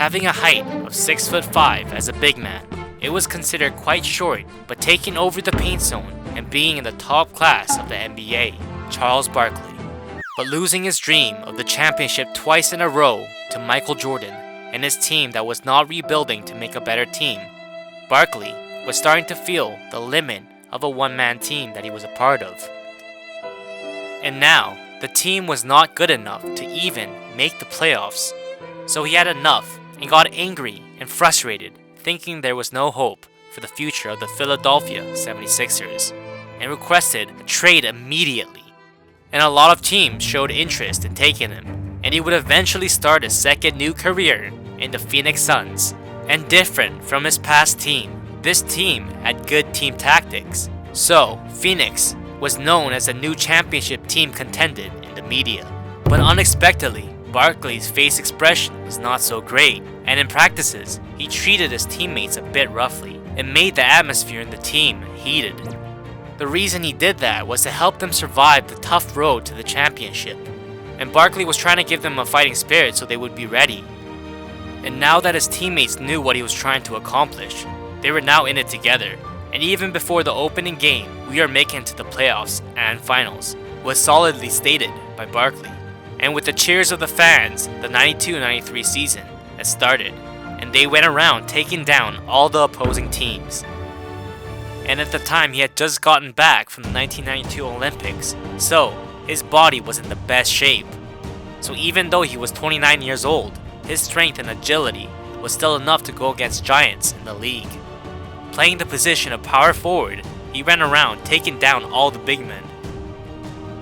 Having a height of 6'5" as a big man, it was considered quite short, but taking over the paint zone and being in the top class of the NBA, Charles Barkley. But losing his dream of the championship twice in a row to Michael Jordan and his team that was not rebuilding to make a better team, Barkley was starting to feel the limit of a one-man team that he was a part of. And now, the team was not good enough to even make the playoffs, so he had enough and got angry and frustrated, thinking there was no hope for the future of the Philadelphia 76ers, and requested a trade immediately. And a lot of teams showed interest in taking him, and he would eventually start a second new career in the Phoenix Suns. And different from his past team, this team had good team tactics, so Phoenix was known as a new championship team contended in the media. But unexpectedly, Barkley's face expression was not so great, and in practices, he treated his teammates a bit roughly and made the atmosphere in the team heated. The reason he did that was to help them survive the tough road to the championship, and Barkley was trying to give them a fighting spirit so they would be ready. And now that his teammates knew what he was trying to accomplish, they were now in it together, and even before the opening game, "We are making it to the playoffs and finals," was solidly stated by Barkley. And with the cheers of the fans, the 92-93 season had started, and they went around taking down all the opposing teams. And at the time, he had just gotten back from the 1992 Olympics, so his body was in the best shape. So even though he was 29 years old, his strength and agility was still enough to go against giants in the league. Playing the position of power forward, he ran around taking down all the big men.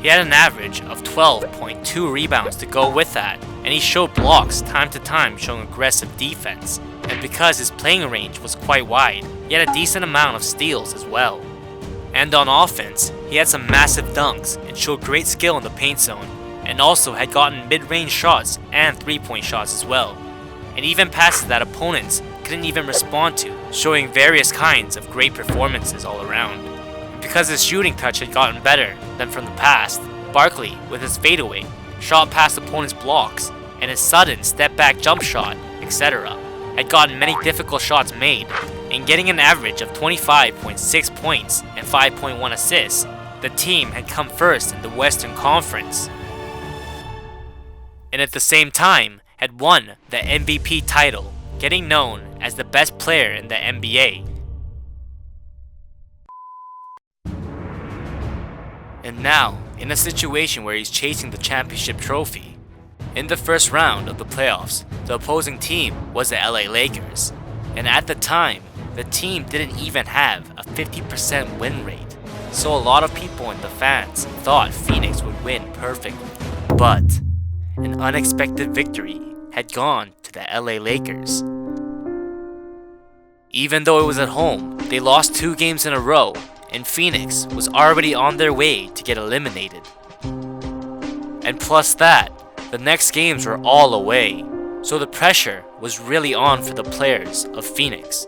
He had an average of 12.2 rebounds to go with that, and he showed blocks time to time showing aggressive defense. And because his playing range was quite wide, he had a decent amount of steals as well. And on offense, he had some massive dunks and showed great skill in the paint zone, and also had gotten mid-range shots and three-point shots as well, and even passes that opponents couldn't even respond to, showing various kinds of great performances all around. Because his shooting touch had gotten better than from the past, Barkley, with his fadeaway, shot past opponents' blocks, and his sudden step-back jump shot, etc., had gotten many difficult shots made, and getting an average of 25.6 points and 5.1 assists, the team had come first in the Western Conference. And at the same time, had won the MVP title, getting known as the best player in the NBA. And now, in a situation where he's chasing the championship trophy. In the first round of the playoffs, the opposing team was the LA Lakers, and at the time, the team didn't even have a 50% win rate, so a lot of people and the fans thought Phoenix would win perfectly. But an unexpected victory had gone to the LA Lakers. Even though it was at home, they lost 2 games in a row, and Phoenix was already on their way to get eliminated. And plus that, the next games were all away, so the pressure was really on for the players of Phoenix.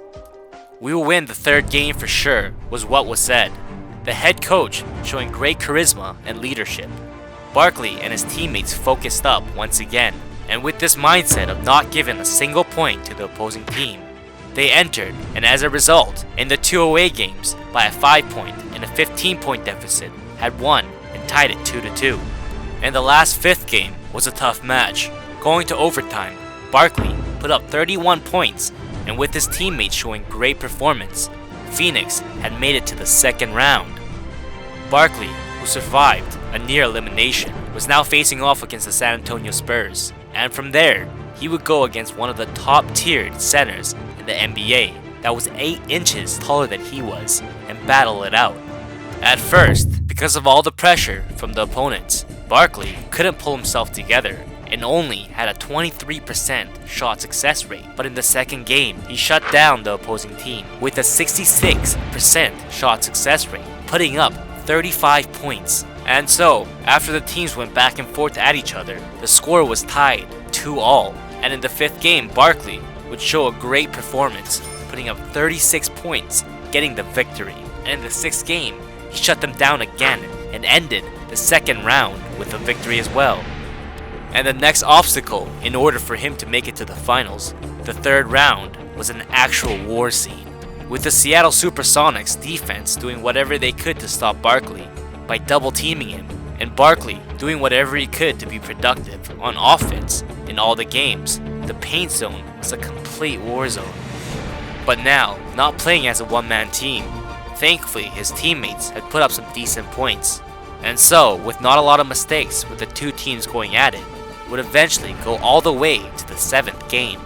"We will win the 3rd game for sure," was what was said, the head coach showing great charisma and leadership. Barkley and his teammates focused up once again, and with this mindset of not giving a single point to the opposing team, they entered, and as a result, in the 2 away games, by a 5-point and a 15-point deficit, had won and tied it 2-2. And the last 5th game was a tough match. Going to overtime, Barkley put up 31 points, and with his teammates showing great performance, Phoenix had made it to the 2nd round. Barkley, who survived a near elimination, was now facing off against the San Antonio Spurs, and from there, he would go against one of the top-tiered centers in the NBA that was 8 inches taller than he was, and battle it out. At first, because of all the pressure from the opponents, Barkley couldn't pull himself together and only had a 23% shot success rate, but in the second game, he shut down the opposing team with a 66% shot success rate, putting up 35 points. And so, after the teams went back and forth at each other, the score was tied 2-2, and in the 5th game, Barkley would show a great performance, putting up 36 points, getting the victory. And in the 6th game, he shut them down again and ended the 2nd round with a victory as well. And the next obstacle in order for him to make it to the finals, the third round, was an actual war scene, with the Seattle Supersonics defense doing whatever they could to stop Barkley by double teaming him, and Barkley doing whatever he could to be productive on offense in all the games. The paint zone was a complete war zone. But now, not playing as a one-man team, thankfully his teammates had put up some decent points, and so, with not a lot of mistakes with the two teams going at it, would eventually go all the way to the 7th game.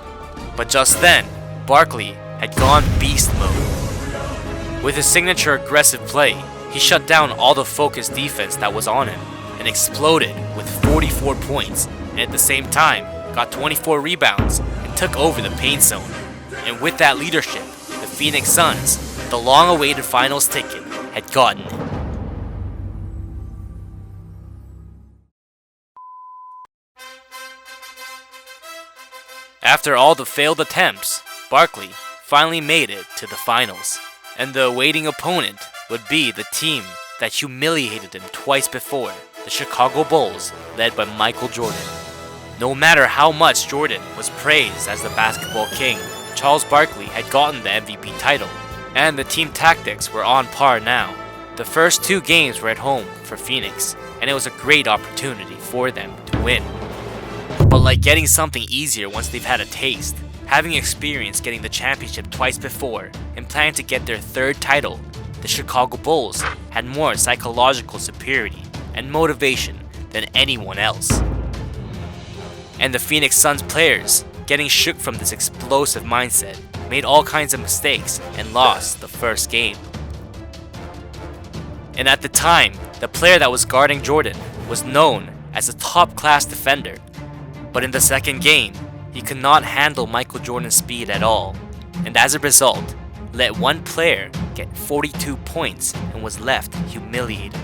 But just then, Barkley had gone beast mode. With his signature aggressive play, he shut down all the focused defense that was on him and exploded with 44 points, and at the same time got 24 rebounds and took over the paint zone. And with that leadership, the Phoenix Suns, the long-awaited finals ticket, had gotten it. After all the failed attempts, Barkley finally made it to the finals, and the awaiting opponent would be the team that humiliated him twice before, the Chicago Bulls, led by Michael Jordan. No matter how much Jordan was praised as the basketball king, Charles Barkley had gotten the MVP title, and the team tactics were on par now. The first 2 games were at home for Phoenix, and it was a great opportunity for them to win. But like getting something easier once they've had a taste, having experienced getting the championship twice before and planning to get their 3rd title, the Chicago Bulls had more psychological superiority and motivation than anyone else. And the Phoenix Suns players, getting shook from this explosive mindset, made all kinds of mistakes and lost the first game. And at the time, the player that was guarding Jordan was known as a top-class defender. But in the second game, he could not handle Michael Jordan's speed at all, and as a result, let one player get 42 points and was left humiliated.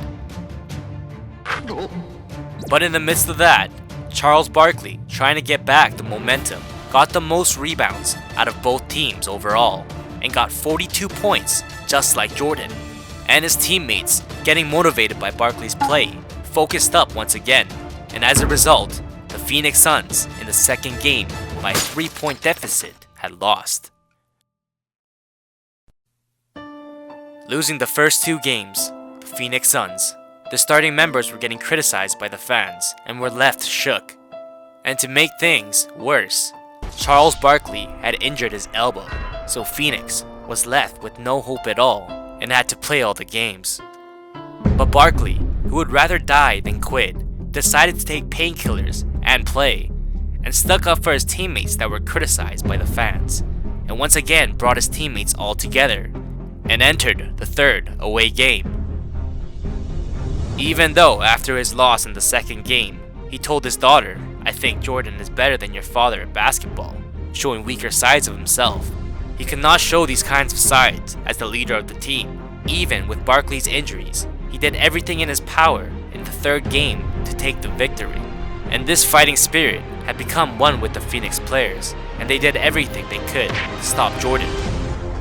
But in the midst of that, Charles Barkley, trying to get back the momentum, got the most rebounds out of both teams overall, and got 42 points just like Jordan. And his teammates, getting motivated by Barkley's play, focused up once again, and as a result, the Phoenix Suns in the second game by a 3-point deficit had lost. Losing the first 2 games, the Phoenix Suns, the starting members were getting criticized by the fans and were left shook. And to make things worse, Charles Barkley had injured his elbow, so Phoenix was left with no hope at all and had to play all the games. But Barkley, who would rather die than quit, decided to take painkillers and play, and stuck up for his teammates that were criticized by the fans, and once again brought his teammates all together, and entered the 3rd away game. Even though after his loss in the second game, he told his daughter, "I think Jordan is better than your father at basketball," showing weaker sides of himself. He could not show these kinds of sides as the leader of the team. Even with Barkley's injuries, he did everything in his power in the 3rd game to take the victory. And this fighting spirit had become one with the Phoenix players, and they did everything they could to stop Jordan,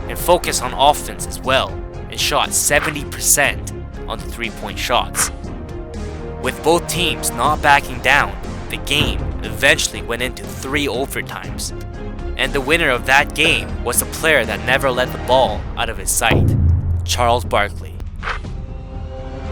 and focus on offense as well, and shot 70% on the 3-point shots. With both teams not backing down, the game eventually went into 3 overtimes, and the winner of that game was the player that never let the ball out of his sight, Charles Barkley.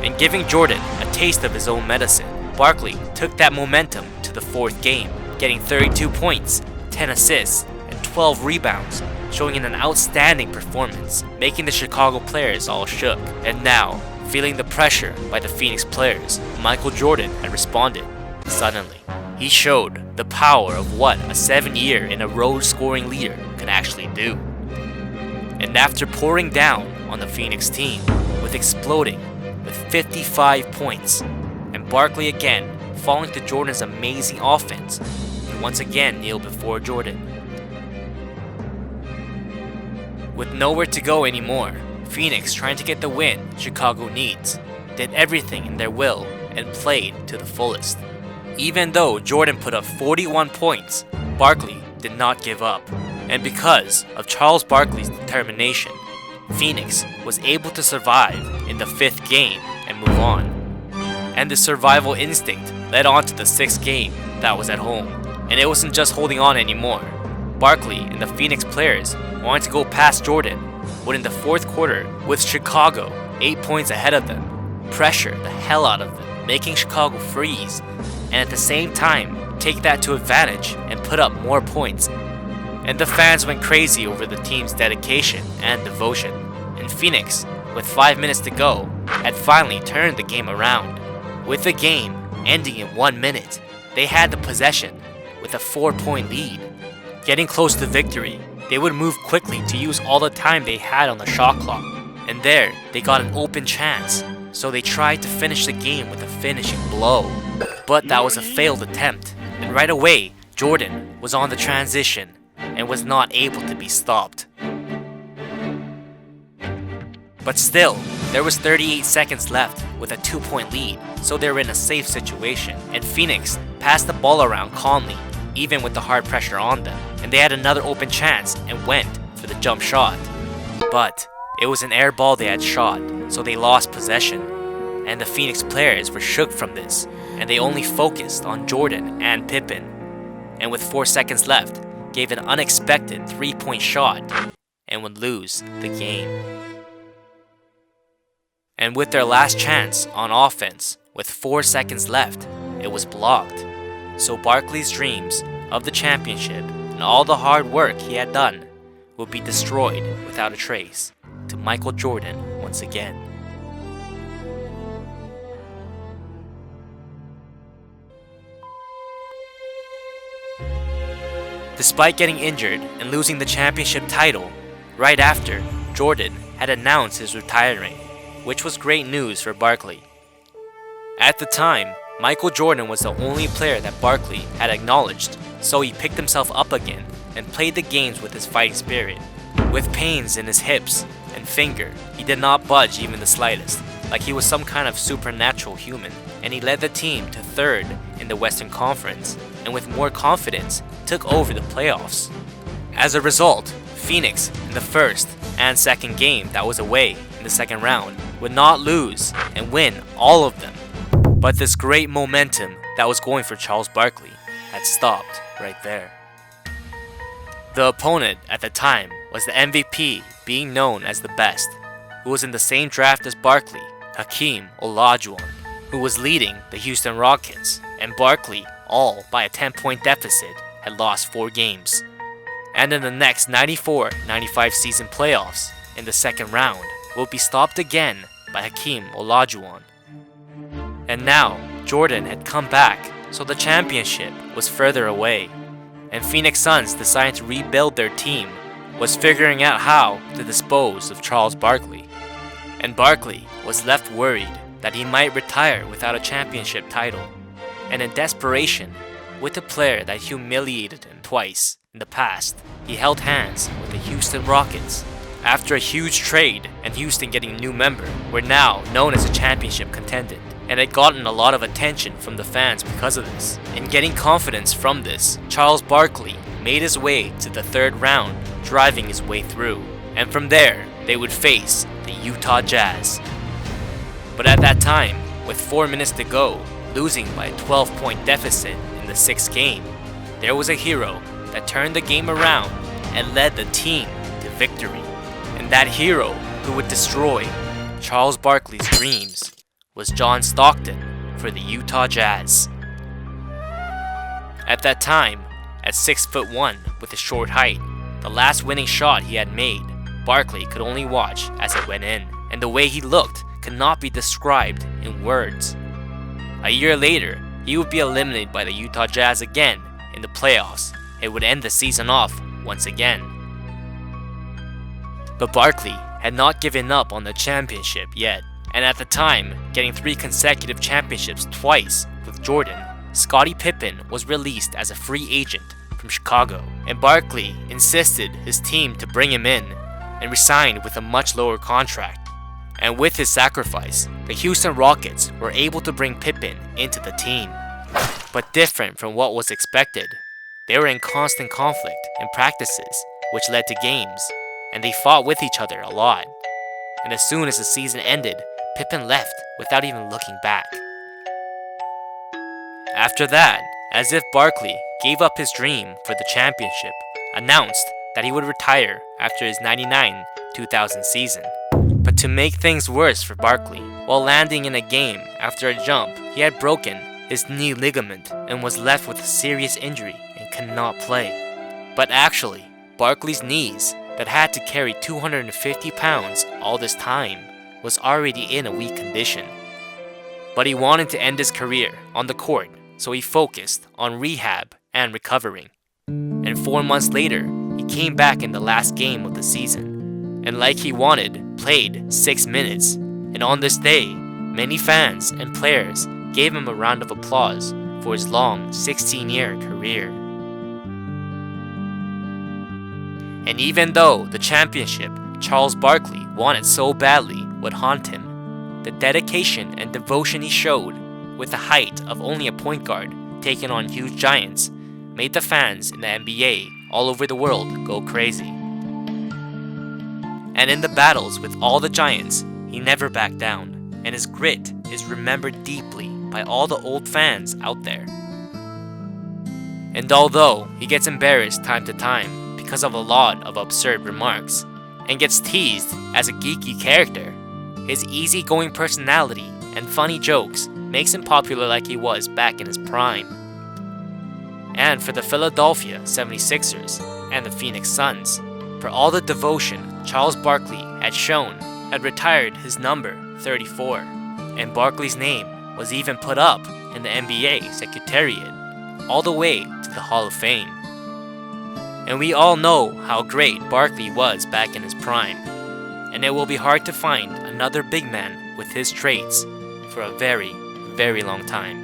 And giving Jordan a taste of his own medicine, Barkley took that momentum to the 4th game, getting 32 points, 10 assists, and 12 rebounds, showing an outstanding performance, making the Chicago players all shook. And now, feeling the pressure by the Phoenix players, Michael Jordan had responded. Suddenly, he showed the power of what a 7-year-in-a-row scoring leader can actually do. And after pouring down on the Phoenix team, with exploding with 55 points, and Barkley again falling to Jordan's amazing offense, he once again kneeled before Jordan. With nowhere to go anymore, Phoenix, trying to get the win Chicago needs, did everything in their will and played to the fullest. Even though Jordan put up 41 points, Barkley did not give up. And because of Charles Barkley's determination, Phoenix was able to survive in the 5th game and move on. And the survival instinct led on to the 6th game, that was at home, and it wasn't just holding on anymore. Barkley and the Phoenix players wanted to go past Jordan, but in the fourth quarter, with Chicago 8 points ahead of them, pressure the hell out of them, making Chicago freeze, and at the same time take that to advantage and put up more points. And the fans went crazy over the team's dedication and devotion. And Phoenix, with 5 minutes to go, had finally turned the game around. With the game ending in 1 minute, they had the possession with a 4-point lead. Getting close to victory, they would move quickly to use all the time they had on the shot clock. And there, they got an open chance, so they tried to finish the game with a finishing blow. But that was a failed attempt, and right away, Jordan was on the transition and was not able to be stopped. But still, there was 38 seconds left with a 2-point lead, so they were in a safe situation, and Phoenix passed the ball around calmly, even with the hard pressure on them, and they had another open chance and went for the jump shot. But it was an air ball they had shot, so they lost possession, and the Phoenix players were shook from this, and they only focused on Jordan and Pippen, and with 4 seconds left, gave an unexpected 3-point shot and would lose the game. And with their last chance on offense, with 4 seconds left, it was blocked. So Barkley's dreams of the championship and all the hard work he had done would be destroyed without a trace to Michael Jordan once again. Despite getting injured and losing the championship title, right after, Jordan had announced his retiring, which was great news for Barkley. At the time, Michael Jordan was the only player that Barkley had acknowledged, so he picked himself up again and played the games with his fighting spirit. With pains in his hips and finger, he did not budge even the slightest, like he was some kind of supernatural human, and he led the team to third in the Western Conference, and with more confidence, took over the playoffs. As a result, Phoenix in the first and second game that was away in the second round would not lose and win all of them. But this great momentum that was going for Charles Barkley had stopped right there. The opponent at the time was the MVP being known as the best, who was in the same draft as Barkley, Hakeem Olajuwon, who was leading the Houston Rockets, and Barkley, all by a 10-point deficit, had lost 4 games. And in the next 94-95 season playoffs, in the second round, will be stopped again by Hakeem Olajuwon. And now, Jordan had come back, so the championship was further away, and Phoenix Suns decided to rebuild their team, was figuring out how to dispose of Charles Barkley. And Barkley was left worried that he might retire without a championship title, and in desperation, with a player that humiliated him twice in the past, he held hands with the Houston Rockets. After a huge trade and Houston getting a new member, were now known as a championship contender, and had gotten a lot of attention from the fans because of this. In getting confidence from this, Charles Barkley made his way to the third round, driving his way through, and from there, they would face the Utah Jazz. But at that time, with 4 minutes to go, losing by a 12-point deficit in the 6th game, there was a hero that turned the game around and led the team to victory. And that hero who would destroy Charles Barkley's dreams was John Stockton for the Utah Jazz. At that time, at 6'1" with a short height, the last winning shot he had made, Barkley could only watch as it went in, and the way he looked could not be described in words. A year later, he would be eliminated by the Utah Jazz again in the playoffs. It would end the season off once again. But Barkley had not given up on the championship yet, and at the time, getting 3 consecutive championships twice with Jordan, Scottie Pippen was released as a free agent from Chicago, and Barkley insisted his team to bring him in and resigned with a much lower contract. And with his sacrifice, the Houston Rockets were able to bring Pippen into the team. But different from what was expected, they were in constant conflict in practices, which led to games, and they fought with each other a lot. And as soon as the season ended, Pippen left without even looking back. After that, as if Barkley gave up his dream for the championship, announced that he would retire after his 99-2000 season. But to make things worse for Barkley, while landing in a game after a jump, he had broken his knee ligament and was left with a serious injury and could not play. But actually, Barkley's knees, that had to carry 250 pounds all this time, was already in a weak condition. But he wanted to end his career on the court, so he focused on rehab and recovering. And 4 months later, he came back in the last game of the season, and like he wanted, played 6 minutes. And on this day, many fans and players gave him a round of applause for his long 16-year career. And even though the championship Charles Barkley wanted so badly would haunt him, the dedication and devotion he showed, with the height of only a point guard taking on huge giants, made the fans in the NBA all over the world go crazy. And in the battles with all the giants, he never backed down, and his grit is remembered deeply by all the old fans out there. And although he gets embarrassed time to time because of a lot of absurd remarks, and gets teased as a geeky character, his easygoing personality and funny jokes makes him popular like he was back in his prime. And for the Philadelphia 76ers and the Phoenix Suns, for all the devotion Charles Barkley had shown, had retired his number 34, and Barkley's name was even put up in the NBA Secretariat, all the way to the Hall of Fame. And we all know how great Barkley was back in his prime, and it will be hard to find another big man with his traits for a very, very long time.